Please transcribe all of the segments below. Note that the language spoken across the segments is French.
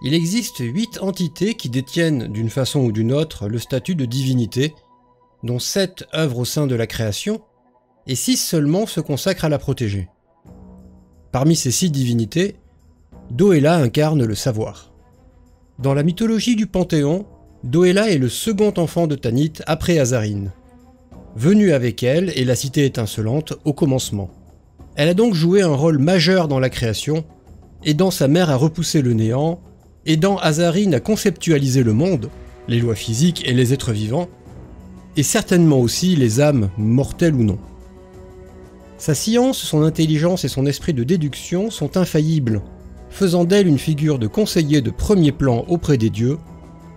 Il existe 8 entités qui détiennent d'une façon ou d'une autre le statut de divinité, dont 7 œuvrent au sein de la création, et 6 seulement se consacrent à la protéger. Parmi ces 6 divinités, Doëla incarne le savoir. Dans la mythologie du Panthéon, Doëla est le second enfant de Tanit après Azarine. Venue avec elle et la cité étincelante au commencement. Elle a donc joué un rôle majeur dans la création, aidant sa mère à repousser le néant, aidant Azarine à conceptualiser le monde, les lois physiques et les êtres vivants, et certainement aussi les âmes, mortelles ou non. Sa science, son intelligence et son esprit de déduction sont infaillibles, faisant d'elle une figure de conseiller de premier plan auprès des dieux,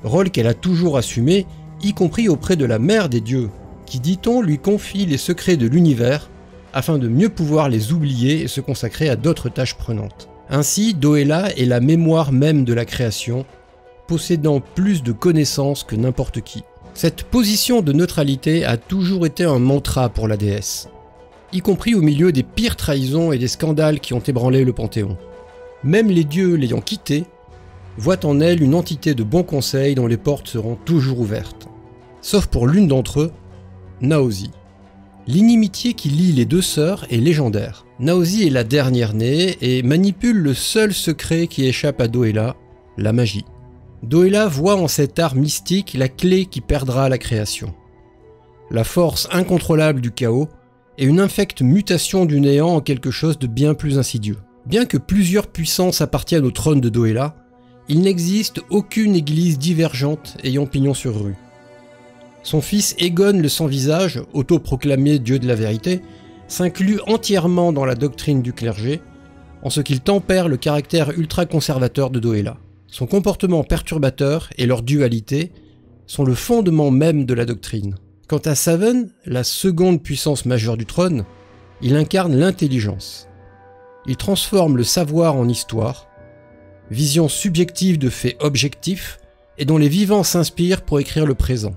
rôle qu'elle a toujours assumé, y compris auprès de la mère des dieux, qui, dit-on, lui confie les secrets de l'univers afin de mieux pouvoir les oublier et se consacrer à d'autres tâches prenantes. Ainsi, Doëla est la mémoire même de la création, possédant plus de connaissances que n'importe qui. Cette position de neutralité a toujours été un mantra pour la déesse, y compris au milieu des pires trahisons et des scandales qui ont ébranlé le Panthéon. Même les dieux l'ayant quittée, voient en elle une entité de bon conseil dont les portes seront toujours ouvertes. Sauf pour l'une d'entre eux, Naosi. L'inimitié qui lie les deux sœurs est légendaire. Naosi est la dernière née et manipule le seul secret qui échappe à Doëla, la magie. Doëla voit en cet art mystique la clé qui perdra la création. La force incontrôlable du chaos et une infecte mutation du néant en quelque chose de bien plus insidieux. Bien que plusieurs puissances appartiennent au trône de Doëla, il n'existe aucune église divergente ayant pignon sur rue. Son fils Aegon le Sans-Visage, autoproclamé dieu de la vérité, s'inclut entièrement dans la doctrine du clergé, en ce qu'il tempère le caractère ultra-conservateur de Doëla. Son comportement perturbateur et leur dualité sont le fondement même de la doctrine. Quant à Saven, la seconde puissance majeure du trône, il incarne l'intelligence. Il transforme le savoir en histoire, vision subjective de faits objectifs et dont les vivants s'inspirent pour écrire le présent.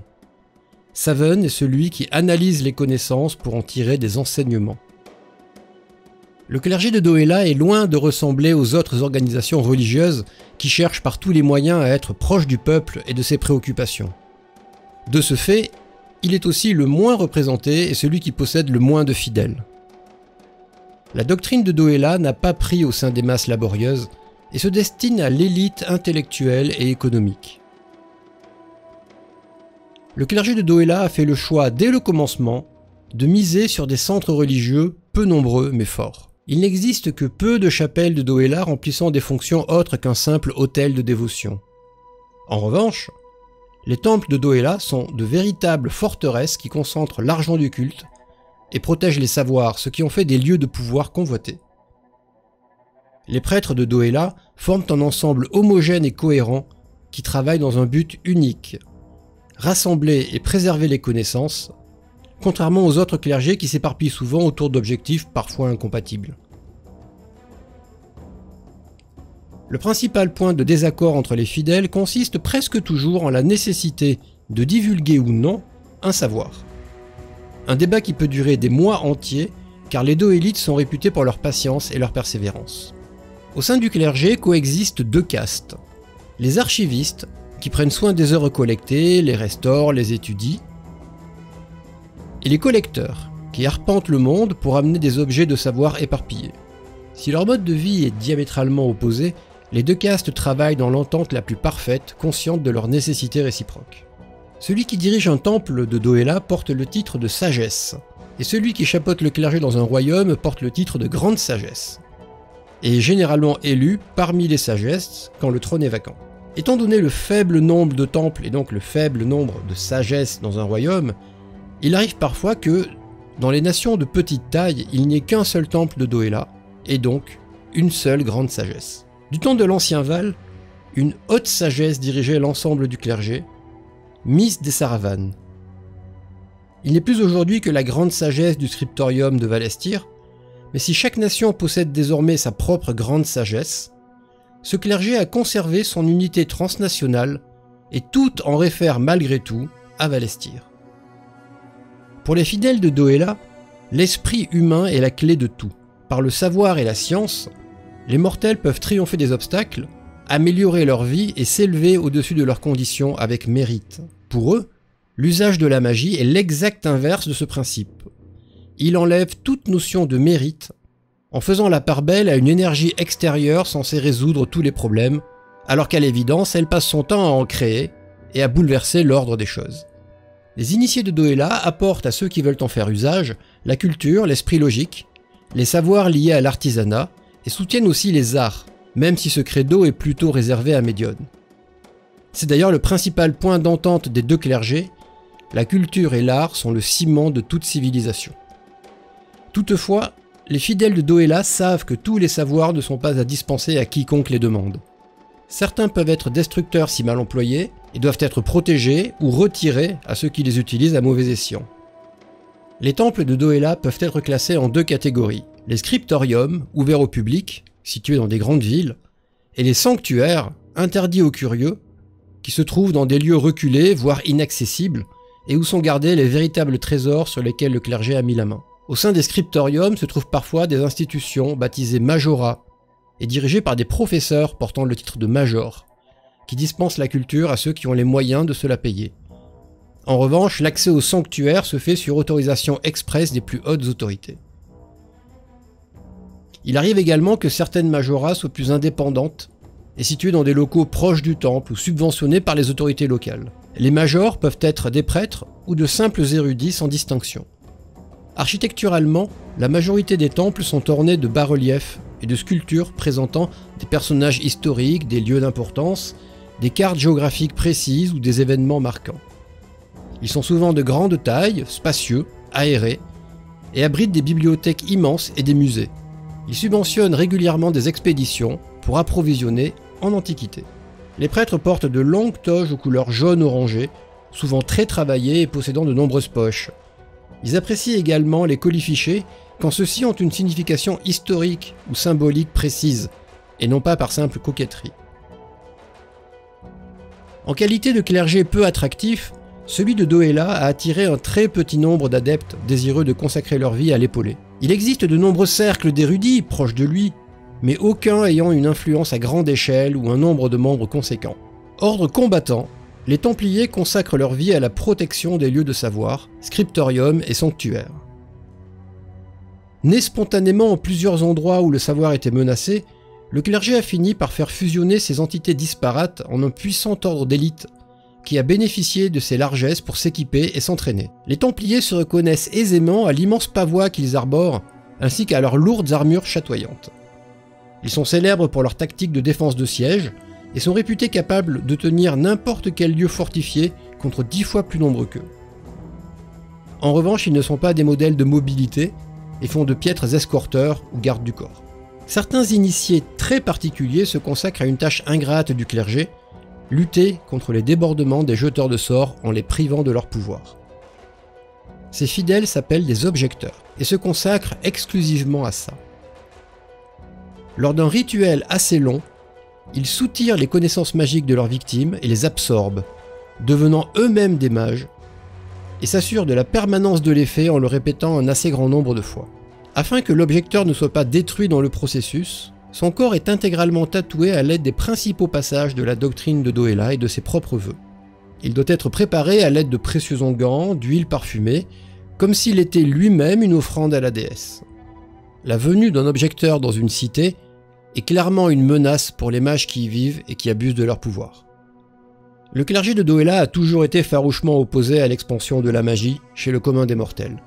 Saven est celui qui analyse les connaissances pour en tirer des enseignements. Le clergé de Doëla est loin de ressembler aux autres organisations religieuses qui cherchent par tous les moyens à être proche du peuple et de ses préoccupations. De ce fait, il est aussi le moins représenté et celui qui possède le moins de fidèles. La doctrine de Doëla n'a pas pris au sein des masses laborieuses et se destine à l'élite intellectuelle et économique. Le clergé de Doëla a fait le choix, dès le commencement, de miser sur des centres religieux peu nombreux mais forts. Il n'existe que peu de chapelles de Doëla remplissant des fonctions autres qu'un simple autel de dévotion. En revanche, les temples de Doëla sont de véritables forteresses qui concentrent l'argent du culte et protègent les savoirs, ce qui en fait des lieux de pouvoir convoités. Les prêtres de Doëla forment un ensemble homogène et cohérent qui travaille dans un but unique: rassembler et préserver les connaissances, contrairement aux autres clergés qui s'éparpillent souvent autour d'objectifs parfois incompatibles. Le principal point de désaccord entre les fidèles consiste presque toujours en la nécessité de divulguer ou non un savoir. Un débat qui peut durer des mois entiers, car les doélites sont réputés pour leur patience et leur persévérance. Au sein du clergé coexistent deux castes: les archivistes, qui prennent soin des œuvres collectées, les restaurent, les étudient, et les collecteurs, qui arpentent le monde pour amener des objets de savoir éparpillés. Si leur mode de vie est diamétralement opposé, les deux castes travaillent dans l'entente la plus parfaite, consciente de leur nécessité réciproque. Celui qui dirige un temple de Doëla porte le titre de sagesse, et celui qui chapeaute le clergé dans un royaume porte le titre de grande sagesse, et est généralement élu parmi les sagesses quand le trône est vacant. Étant donné le faible nombre de temples et donc le faible nombre de sagesses dans un royaume, il arrive parfois que, dans les nations de petite taille, il n'y ait qu'un seul temple de Doëla, et donc une seule grande sagesse. Du temps de l'ancien Val, une haute sagesse dirigeait l'ensemble du clergé, Miss des Saravanes. Il n'est plus aujourd'hui que la grande sagesse du scriptorium de Valestir, mais si chaque nation possède désormais sa propre grande sagesse, ce clergé a conservé son unité transnationale et tout en réfère malgré tout à Valestir. Pour les fidèles de Doëla, l'esprit humain est la clé de tout. Par le savoir et la science, les mortels peuvent triompher des obstacles, améliorer leur vie et s'élever au-dessus de leurs conditions avec mérite. Pour eux, l'usage de la magie est l'exact inverse de ce principe. Il enlève toute notion de mérite en faisant la part belle à une énergie extérieure censée résoudre tous les problèmes, alors qu'à l'évidence, elle passe son temps à en créer et à bouleverser l'ordre des choses. Les initiés de Doela apportent à ceux qui veulent en faire usage la culture, l'esprit logique, les savoirs liés à l'artisanat et soutiennent aussi les arts, même si ce credo est plutôt réservé à Médione. C'est d'ailleurs le principal point d'entente des deux clergés, la culture et l'art sont le ciment de toute civilisation. Toutefois, les fidèles de Doela savent que tous les savoirs ne sont pas à dispenser à quiconque les demande. Certains peuvent être destructeurs si mal employés et doivent être protégés ou retirés à ceux qui les utilisent à mauvais escient. Les temples de Doela peuvent être classés en deux catégories, les scriptoriums, ouverts au public, situés dans des grandes villes, et les sanctuaires, interdits aux curieux, qui se trouvent dans des lieux reculés, voire inaccessibles, et où sont gardés les véritables trésors sur lesquels le clergé a mis la main. Au sein des scriptoriums se trouvent parfois des institutions baptisées Majora et dirigées par des professeurs portant le titre de Major, qui dispensent la culture à ceux qui ont les moyens de se la payer. En revanche, l'accès aux sanctuaires se fait sur autorisation expresse des plus hautes autorités. Il arrive également que certaines majoras soient plus indépendantes et situées dans des locaux proches du temple ou subventionnés par les autorités locales. Les majors peuvent être des prêtres ou de simples érudits sans distinction. Architecturalement, la majorité des temples sont ornés de bas-reliefs et de sculptures présentant des personnages historiques, des lieux d'importance, des cartes géographiques précises ou des événements marquants. Ils sont souvent de grande taille, spacieux, aérés, et abritent des bibliothèques immenses et des musées. Ils subventionnent régulièrement des expéditions pour approvisionner en antiquités. Les prêtres portent de longues toges aux couleurs jaune-orangé, souvent très travaillées et possédant de nombreuses poches. Ils apprécient également les colifichets quand ceux-ci ont une signification historique ou symbolique précise, et non pas par simple coquetterie. En qualité de clergé peu attractif, celui de Doela a attiré un très petit nombre d'adeptes désireux de consacrer leur vie à l'épauler. Il existe de nombreux cercles d'érudits proches de lui, mais aucun ayant une influence à grande échelle ou un nombre de membres conséquent. Ordre combattant, les Templiers consacrent leur vie à la protection des lieux de savoir, scriptoriums et sanctuaires. Né spontanément en plusieurs endroits où le savoir était menacé, le clergé a fini par faire fusionner ces entités disparates en un puissant ordre d'élite qui a bénéficié de ses largesses pour s'équiper et s'entraîner. Les Templiers se reconnaissent aisément à l'immense pavois qu'ils arborent, ainsi qu'à leurs lourdes armures chatoyantes. Ils sont célèbres pour leur tactique de défense de siège, et sont réputés capables de tenir n'importe quel lieu fortifié contre 10 fois plus nombreux qu'eux. En revanche, ils ne sont pas des modèles de mobilité, et font de piètres escorteurs ou gardes du corps. Certains initiés très particuliers se consacrent à une tâche ingrate du clergé, lutter contre les débordements des jeteurs de sorts en les privant de leur pouvoir. Ces fidèles s'appellent des objecteurs, et se consacrent exclusivement à ça. Lors d'un rituel assez long, ils soutirent les connaissances magiques de leurs victimes et les absorbent, devenant eux-mêmes des mages, et s'assurent de la permanence de l'effet en le répétant un assez grand nombre de fois. Afin que l'objecteur ne soit pas détruit dans le processus, son corps est intégralement tatoué à l'aide des principaux passages de la doctrine de Doela et de ses propres vœux. Il doit être préparé à l'aide de précieux onguents, d'huile parfumée, comme s'il était lui-même une offrande à la déesse. La venue d'un objecteur dans une cité est clairement une menace pour les mages qui y vivent et qui abusent de leur pouvoir. Le clergé de Doela a toujours été farouchement opposé à l'expansion de la magie chez le commun des mortels,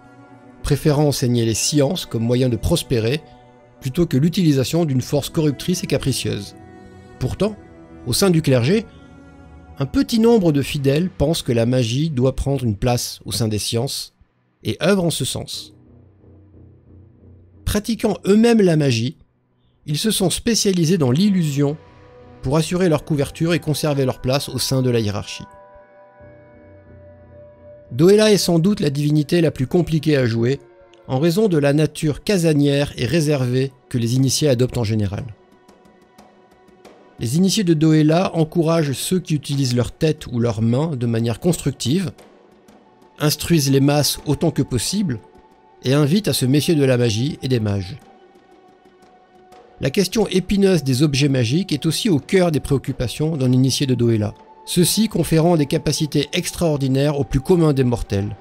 préférant enseigner les sciences comme moyen de prospérer plutôt que l'utilisation d'une force corruptrice et capricieuse. Pourtant, au sein du clergé, un petit nombre de fidèles pensent que la magie doit prendre une place au sein des sciences et œuvrent en ce sens. Pratiquant eux-mêmes la magie, ils se sont spécialisés dans l'illusion pour assurer leur couverture et conserver leur place au sein de la hiérarchie. Doela est sans doute la divinité la plus compliquée à jouer, en raison de la nature casanière et réservée que les initiés adoptent en général. Les initiés de Doela encouragent ceux qui utilisent leur tête ou leurs mains de manière constructive, instruisent les masses autant que possible, et invitent à se méfier de la magie et des mages. La question épineuse des objets magiques est aussi au cœur des préoccupations d'un initié de Doela, ceux-ci conférant des capacités extraordinaires aux plus communs des mortels,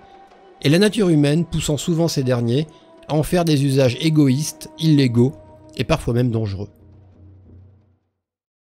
et la nature humaine poussant souvent ces derniers à en faire des usages égoïstes, illégaux et parfois même dangereux.